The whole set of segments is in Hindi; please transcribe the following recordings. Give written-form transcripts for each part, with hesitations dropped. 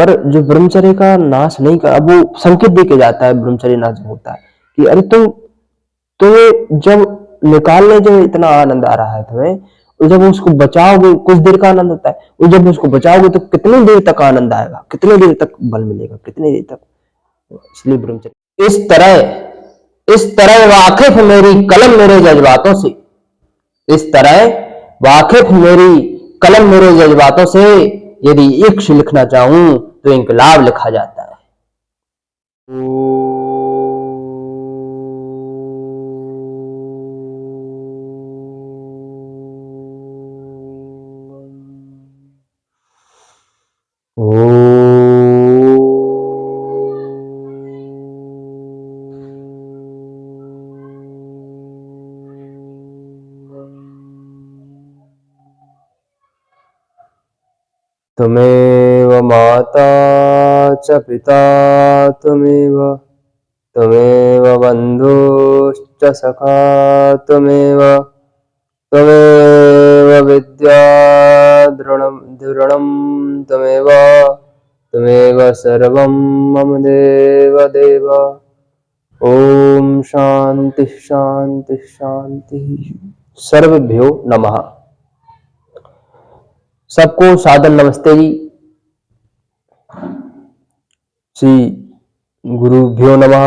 पर जो ब्रह्मचर्य का नाश नहीं कर, अब वो संकेत दे के जाता है ब्रह्मचर्य नाश होता है कि अरे तुम्हें जब निकालने जो इतना आनंद आ रहा है तुम्हें, और जब उसको बचाओगे कुछ देर का आनंद होता है, और जब उसको बचाओगे तो कितनी देर तक आनंद आएगा, कितनी देर तक बल मिलेगा, कितनी देर तक। इसलिए ब्रह्मचर्य इस तरह वाकिफ मेरी कलम मेरे जज्बातों से, इस तरह वाकिफ मेरी कलम मेरे जज्बातों से, यदि इश्क लिखना चाहूं तो इंकलाब लिखा जाता है। त्वमेव माता च पिता त्वमेव बन्धुश्च सखा त्वमेव विद्या दृढं त्वमेव सर्वं मम देव। ओम शांति शांति शांति। सर्वभ्यो नमः। सबको सादर नमस्ते जी। श्री गुरुभ्यो नमः,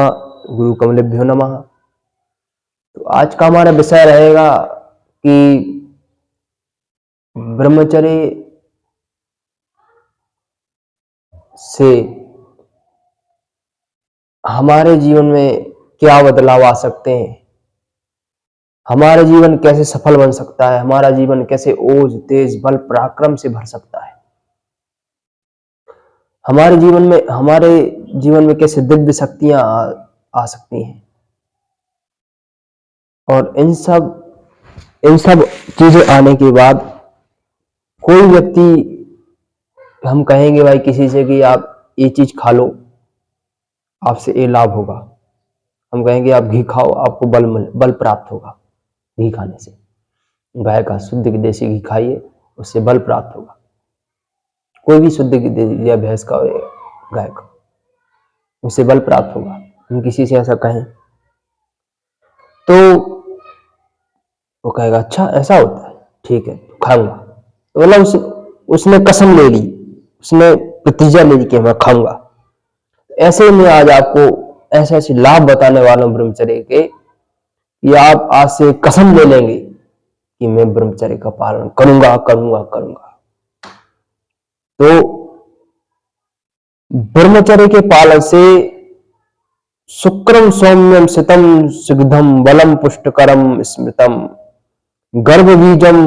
गुरु कमलेभ्यो नमः। तो आज का हमारा विषय रहेगा कि ब्रह्मचर्य से हमारे जीवन में क्या बदलाव आ सकते हैं, हमारा जीवन कैसे सफल बन सकता है, हमारा जीवन कैसे ओज तेज बल पराक्रम से भर सकता है, हमारे जीवन में कैसे दिव्य शक्तियां आ सकती हैं। और इन सब चीजें आने के बाद कोई व्यक्ति, हम कहेंगे भाई किसी से कि आप ये चीज खा लो, आपसे ये लाभ होगा। हम कहेंगे आप घी खाओ, आपको बल प्राप्त होगा घी खाने से। गाय का शुद्ध देसी घी खाइए, उससे बल प्राप्त होगा। कोई भी शुद्ध घी या भैंस का या गाय का, उससे बल प्राप्त होगा। हम किसी से ऐसा कहें तो वो कहेगा अच्छा ऐसा होता है, ठीक है खाऊंगा। तो मतलब उसने कसम ले ली, उसने प्रतिज्ञा ले ली कि मैं खाऊंगा। ऐसे में आज आपको ऐसे लाभ बताने वाला हूं ब्रह्मचर्य के, कि आप आज से कसम ले लेंगे कि मैं ब्रह्मचर्य का पालन करूंगा। तो ब्रह्मचर्य के पालन से शुक्रम सौम्यम सितम सिग्धम बलम पुष्टकरम स्मृतम गर्भबीजम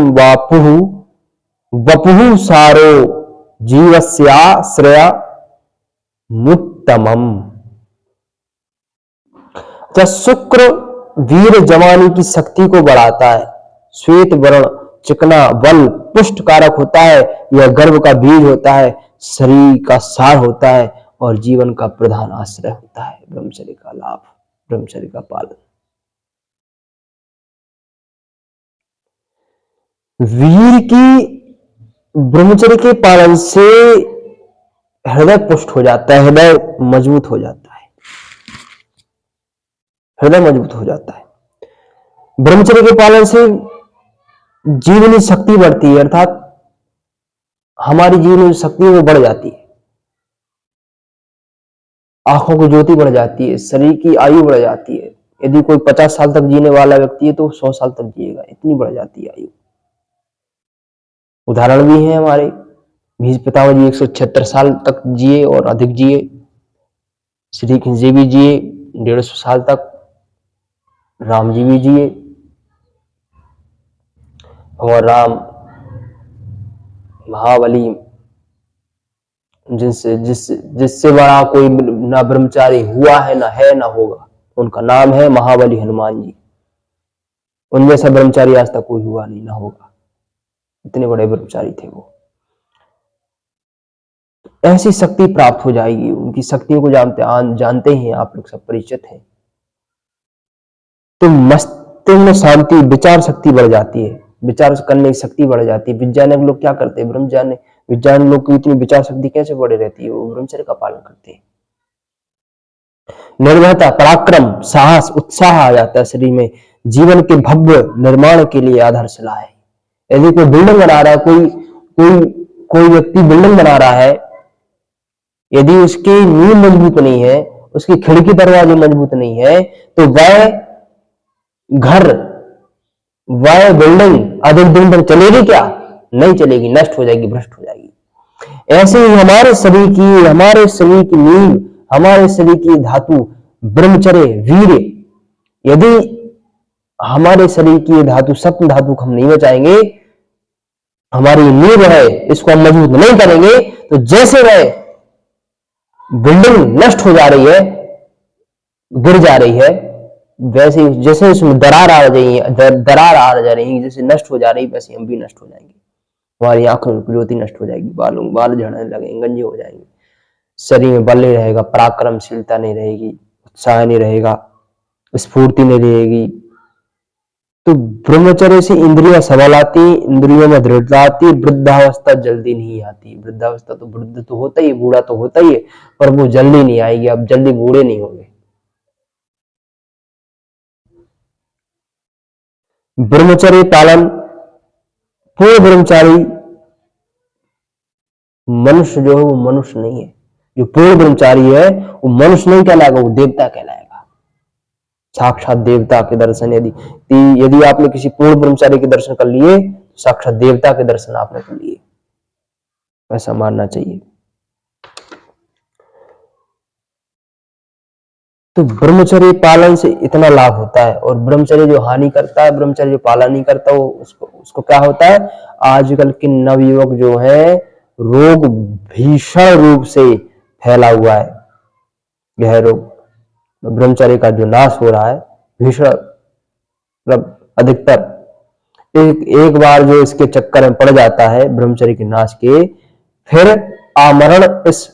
वपुः सारो जीवस्याश्रय मुत्तमम। शुक्र वीर जवानी की शक्ति को बढ़ाता है, श्वेत वर्ण चिकना बल पुष्ट कारक होता है, यह गर्भ का बीज होता है, शरीर का सार होता है और जीवन का प्रधान आश्रय होता है। ब्रह्मचर्य का लाभ, ब्रह्मचर्य का पालन। वीर की ब्रह्मचर्य के पालन से हृदय पुष्ट हो जाता है, हृदय मजबूत हो जाता है, हृदय मजबूत हो जाता है। ब्रह्मचर्य के पालन से जीवनी शक्ति बढ़ती है, अर्थात हमारी जीवनी शक्ति वो बढ़ जाती है। आंखों की ज्योति बढ़ जाती है, शरीर की आयु बढ़ जाती है। यदि कोई 50 साल तक जीने वाला व्यक्ति है तो 100 साल तक जिएगा, इतनी बढ़ जाती है आयु। उदाहरण भी है हमारे भीष्म पितामह जी 176 साल तक जिए और अधिक जिए। श्री कृष्ण जी भी जिए 150 साल तक, राम जी भी जिए। और राम महाबली, जिससे बड़ा कोई ना ब्रह्मचारी हुआ है, ना है, ना होगा, उनका नाम है महाबली हनुमान जी। उन जैसा ब्रह्मचारी आज तक कोई हुआ नहीं, ना होगा, इतने बड़े ब्रह्मचारी थे वो। ऐसी शक्ति प्राप्त हो जाएगी, उनकी शक्तियों को जानते हैं आप लोग, सब परिचित हैं। तो मस्तिष्क में शांति, विचार शक्ति बढ़ जाती है, विचार करने की शक्ति बढ़ जाती है। वैज्ञानिक लोग क्या करते हैं, विज्ञान लोग की इतनी विचार शक्ति कैसे बढ़े रहती है? वो ब्रह्मचर्य का पालन करते हैं। निर्भयता, पराक्रम, साहस, उत्साह आ जाता है शरीर में। जीवन के भव्य निर्माण के लिए आधारशिला है। यदि कोई बिल्डिंग बना रहा है, कोई कोई व्यक्ति बिल्डिंग बना रहा है, यदि उसकी नींव मजबूत नहीं है, उसकी खिड़की दरवाजे मजबूत नहीं है, तो वह घर, वह बिल्डिंग अधिक दिन तक चलेगी क्या? नहीं चलेगी, नष्ट हो जाएगी, भ्रष्ट हो जाएगी। ऐसे ही हमारे शरीर की नींव, हमारे शरीर की धातु ब्रह्मचर्य, वीर्य, यदि हमारे शरीर की धातु, सप्त धातु को हम नहीं बचाएंगे, हमारी नींव है, इसको हम मजबूत नहीं करेंगे, तो जैसे वह बिल्डिंग नष्ट हो जा रही है, गिर जा रही है, वैसे जैसे उसमें दरार आ रही है, जैसे नष्ट हो जा रही है, वैसे हम भी नष्ट हो जाएंगे। हमारी आंखों की ज्योति नष्ट हो जाएगी, बाल झड़ने लगेंगे, गंजे हो जाएंगे, शरीर में बल नहीं रहेगा, पराक्रमशीलता नहीं रहेगी, उत्साह नहीं रहेगा, स्फूर्ति नहीं रहेगी। तो ब्रह्मचर्य से इंद्रियां सबल आती, इंद्रियों में दृढ़ता आती, वृद्धावस्था जल्दी नहीं आती। वृद्धावस्था तो वृद्ध तो होता ही, बूढ़ा तो होता ही है, पर वो जल्दी नहीं आएगी, आप जल्दी बूढ़े नहीं होंगे। ब्रह्मचर्य पालन, पूर्ण ब्रह्मचारी मनुष्य जो है वो मनुष्य नहीं है। जो पूर्ण ब्रह्मचारी है वो मनुष्य नहीं कहलाएगा, वो देवता कहलाएगा। साक्षात देवता के दर्शन यदि आपने किसी पूर्ण ब्रह्मचारी के दर्शन कर लिए, तो साक्षात देवता के दर्शन आपने कर लिए, ऐसा मानना चाहिए। तो ब्रह्मचर्य पालन से इतना लाभ होता है, और ब्रह्मचर्य जो हानि करता है, ब्रह्मचर्य जो पालन नहीं करता, वो उसको क्या होता है? आजकल के नवयुवक जो है, रोग भीषण रूप से फैला हुआ है, यह रोग, ब्रह्मचर्य का जो नाश हो रहा है भीषण, मतलब अधिकतर एक बार जो इसके चक्कर में पड़ जाता है ब्रह्मचर्य के नाश के, फिर आमरण इस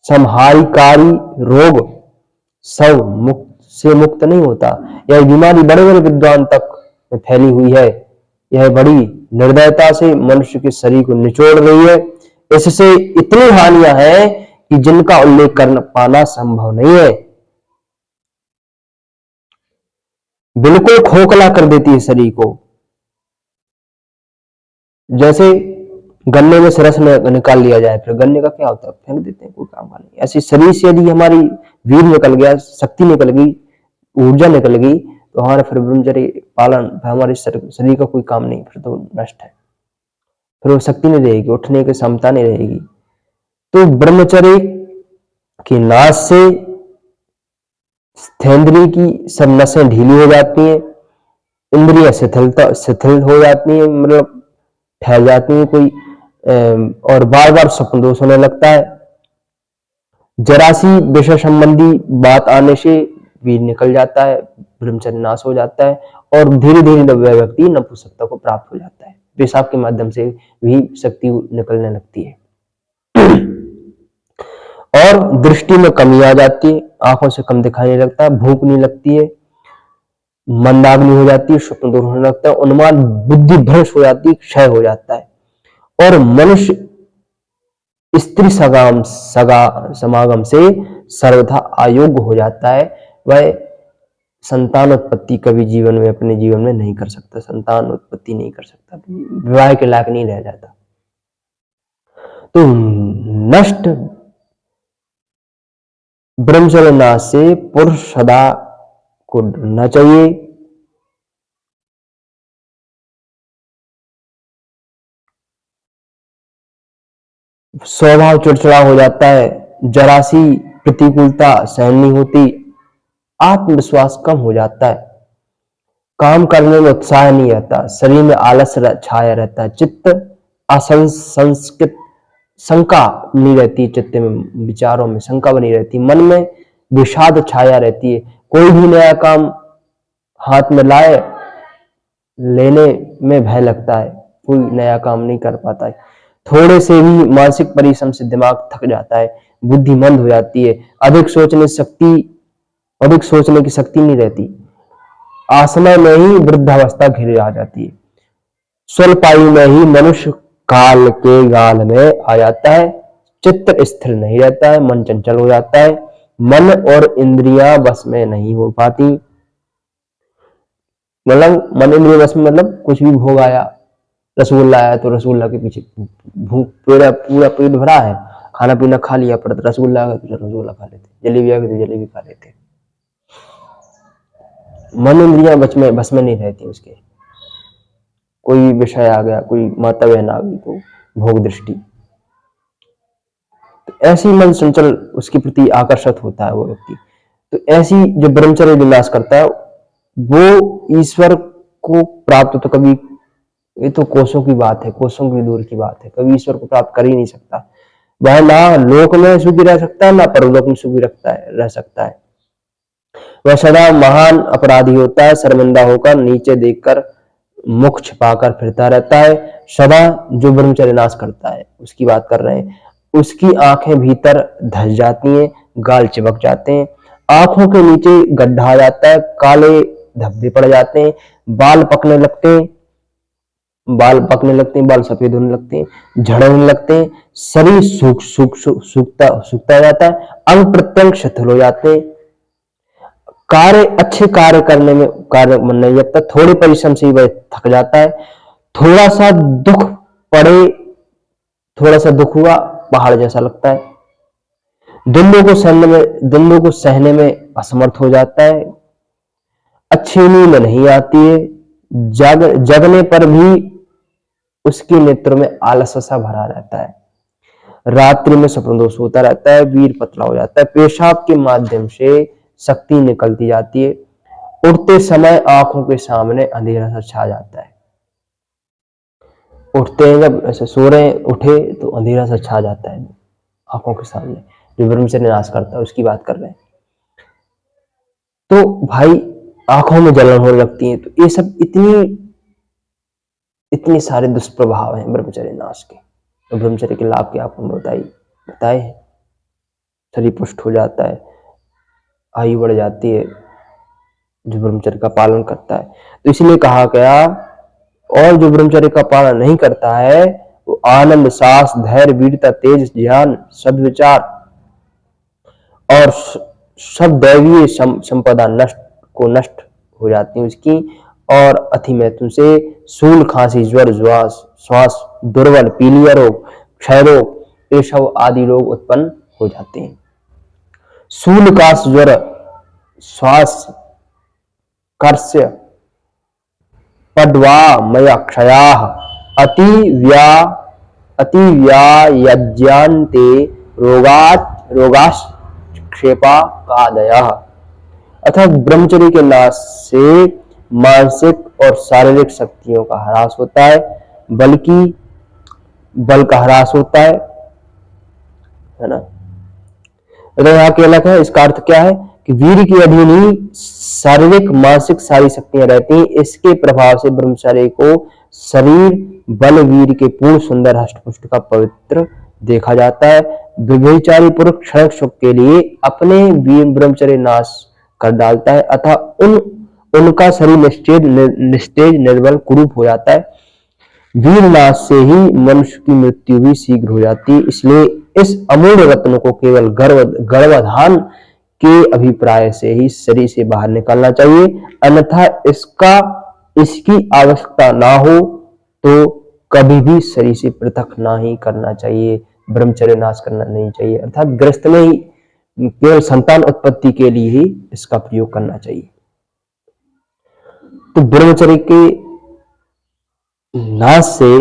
संहारकारी रोग सब मुक्त नहीं होता। यह बीमारी बड़े बड़े विद्वान तक में फैली हुई है। यह बड़ी निर्दयता से मनुष्य के शरीर को निचोड़ रही है। इससे इतनी हानियां हैं कि जिनका उल्लेख कर पाना संभव नहीं है। बिल्कुल खोखला कर देती है शरीर को। जैसे गन्ने में से रस निकाल लिया जाए, फिर गन्ने का क्या होता है? फेंक देते हैं, कोई काम का नहीं। ऐसे शरीर से यदि हमारी वीर निकल गया, शक्ति निकल गई, ऊर्जा निकल गई, तो हमारा फिर ब्रह्मचर्य पालन, हमारे शरीर का कोई काम नहीं, फिर तो नष्ट है, फिर वो शक्ति नहीं रहेगी, उठने की क्षमता नहीं रहेगी। तो ब्रह्मचर्य के नाश से स्थेंद्रिय की सब नसें ढीली हो जाती हैं, इंद्रियां शिथिल हो जाती हैं, मतलब ठहर जाती हैं कोई, और बार बार स्वप्न दोष होने लगता है। जरा सी विषय संबंधी बात आने से वीर निकल जाता है, ब्रह्मचर्य नाश हो जाता है, और धीरे धीरे वह व्यक्ति नपुंसकता को प्राप्त हो जाता है। पेशाब के माध्यम से भी शक्ति निकलने लगती है, और दृष्टि में कमी आ जाती है, आंखों से कम दिखाई नहीं लगता है, भूख नहीं लगती है, मंदाग्नि हो जाती है, स्वप्न दूर होने लगता है, उन्माद बुद्धि भ्रष्ट हो जाती है, क्षय हो जाता है, और मनुष्य स्त्री समागम से सर्वथा अयोग्य हो जाता है। वह संतान उत्पत्ति कभी जीवन में, अपने जीवन में नहीं कर सकता, संतान उत्पत्ति नहीं कर सकता, विवाह के लायक नहीं रह जाता। तो नष्ट ब्रह्मचर्य नाश से पुरुष सदा को डरना चाहिए। स्वभाव चिड़चिड़ा हो जाता है, जरा सी प्रतिकूलता सहन नहीं होती, आत्मविश्वास कम हो जाता है, काम करने में उत्साह नहीं रहता, शरीर में आलस छाया रहता है, चित्त असंस्कृत, शंका नहीं रहती, चित्त में विचारों में शंका बनी रहती, मन में विषाद छाया रहती है। कोई भी नया काम हाथ में लेने में भय लगता है, कोई नया काम नहीं कर पाता है। थोड़े से भी मानसिक परिश्रम से दिमाग थक जाता है, बुद्धि मंद हो जाती है, अधिक सोचने की शक्ति नहीं रहती, आसमय में ही वृद्धावस्था घिर आ जाती है, स्वल्प आयु में ही मनुष्य काल के गाल में आ जाता है, चित्त स्थिर नहीं रहता है, मन चंचल हो जाता है, मन और इंद्रियां बस में नहीं हो पाती। मतलब मन इंद्रिय बस में, मतलब कुछ भी भोग आया, रसगुल्ला आया तो रसगुल्ला के पीछे भूख, पूरा पूरा पेट भरा है, खाना पीना खा लिया, पर रसगुल्ला आ गया तो रसगुल्ला खा लेते, जलेबी आ गई तो जलेबी खा लेते। मन इंद्रियां बस में नहीं रहती उसके। कोई विषय आ गया, कोई माता बहन आ गई तो भोग दृष्टि, तो ऐसी मन चंचल उसके प्रति आकर्षित होता है वो व्यक्ति। तो ऐसी जो ब्रह्मचर्य विलास करता है वो ईश्वर को प्राप्त तो कभी, ये तो कोसों की बात है, कोसों की दूर की बात है, कभी ईश्वर को प्राप्त कर ही नहीं सकता। वह ना लोक में सुखी रह सकता है, ना परलोक में सुखी रह सकता है। वह सदा महान अपराधी होता है, शर्मिंदा होकर नीचे देखकर मुख छिपाकर फिरता रहता है। सदा जो ब्रह्मचर्य नाश करता है उसकी बात कर रहे हैं, उसकी आंखें भीतर धस जाती हैं, गाल चिपक जाते हैं, आंखों के नीचे गड्ढा आ जाता है, काले धब्बे पड़ जाते हैं, बाल पकने लगते हैं, बाल सफेद होने लगते हैं, झड़ने लगते हैं, शरीर सूखता जाता है, अंग प्रत्यंग शिथिल हो जाते हैं, अच्छे कार्य करने में कार्य मन नहीं लगता, थोड़े परिश्रम से ही वह थक जाता है, थोड़ा सा दुख हुआ पहाड़ जैसा लगता है, द्वंद्वों को सहने में असमर्थ हो जाता है, अच्छी नींद नहीं आती है, जगने पर भी उसके नेत्र में आलस सा भरा रहता है, रात्रि में स्वप्न दोष होता रहता है, वीर पतला हो जाता है, पेशाब के माध्यम से शक्ति निकलती जाती है, उठते समय आंखों के सामने अंधेरा सा छा जाता है, उठते हैं जब ऐसे सो रहे उठे तो अंधेरा सा छा जाता है आंखों के सामने, जो ब्रह्मचर्य नाश करता है उसकी बात कर रहे हैं। तो भाई आंखों में जलन होने लगती है, तो ये सब इतने सारे दुष्प्रभाव हैं ब्रह्मचर्य नाश के। तो ब्रह्मचर्य के लाभ के आपको बताए हैं। शरीर पुष्ट हो जाता है, आयु बढ़ जाती है जो ब्रह्मचर्य का पालन करता है। तो इसलिए कहा गया, और जो ब्रह्मचर्य का पालन नहीं करता है वो आनंद, साहस, धैर्य, वीरता, तेज, ज्ञान, सद्विचार और सब दैवीय संपदा नष्ट हो जाती है उसकी, और अति मैथुन से सूल, खांसी, ज्वर, श्वास दुर्बल, पीलिया रोग, क्षय रोग, पेशव आदि रोग उत्पन्न हो जाते हैं। सूल, काश, ज्वर, श्वास, कर्स्य, पड्वा, मया, क्षयाः, अतिव्यायज्यांते रोगाश्क्षेपा कादयः। अर्थात ब्रह्मचर्य के नाश से मानसिक और शारीरिक शक्तियों का ह्रास होता है, बल का ह्रास होता है ना। तो यहाँ के अलग है, इसका अर्थ क्या है कि वीर की अधीन ही शारीरिक, मानसिक सारी शक्तियां रहती हैं। इसके प्रभाव से ब्रह्मचारी को शरीर, बल, वीर के पूर्ण, सुंदर, हष्टपुष्ट का पवित्र देखा जाता है। व्यभिचारी पुरुष क्षणिक सुख के लिए अपने वीर ब्रह्मचर्य नाश कर डालता है, अतः उनका शरीर निस्तेज, निर्बल, कुरूप हो जाता है। वीर नाश से ही मनुष्य की मृत्यु भी शीघ्र हो जाती है। इसलिए इस अमूल्य रत्न को केवल गर्भाधान के अभिप्राय से ही शरीर से बाहर निकालना चाहिए, अन्यथा इसकी आवश्यकता ना हो तो कभी भी शरीर से पृथक ना ही करना चाहिए, ब्रह्मचर्य नाश करना नहीं चाहिए। अर्थात गृहस्थ में ही केवल संतान उत्पत्ति के लिए ही इसका प्रयोग करना चाहिए। तो ब्रह्मचर्य के नाश से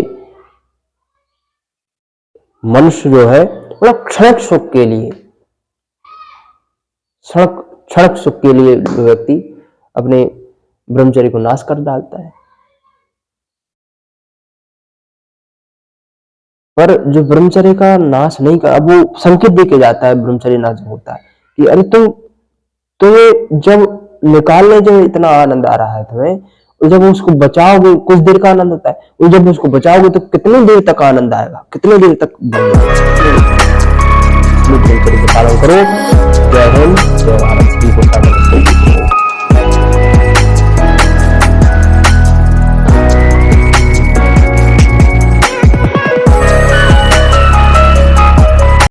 मनुष्य जो है वह क्षणिक सुख के लिए व्यक्ति अपने ब्रह्मचर्य को नाश कर डालता है। पर जो ब्रह्मचर्य का नाश नहीं कर, अब वो संकेत दे के जाता है ब्रह्मचर्य नाश होता है कि अरे तुम जब निकालने जो इतना आनंद आ रहा है तुम्हें, और जब उसको बचाओगे कुछ देर का आनंद होता है, और जब उसको बचाओगे तो कितनी देर तक आनंद आएगा, कितनी देर तक ब्रह्मचर्य का पालन करो। जय हिंद, जय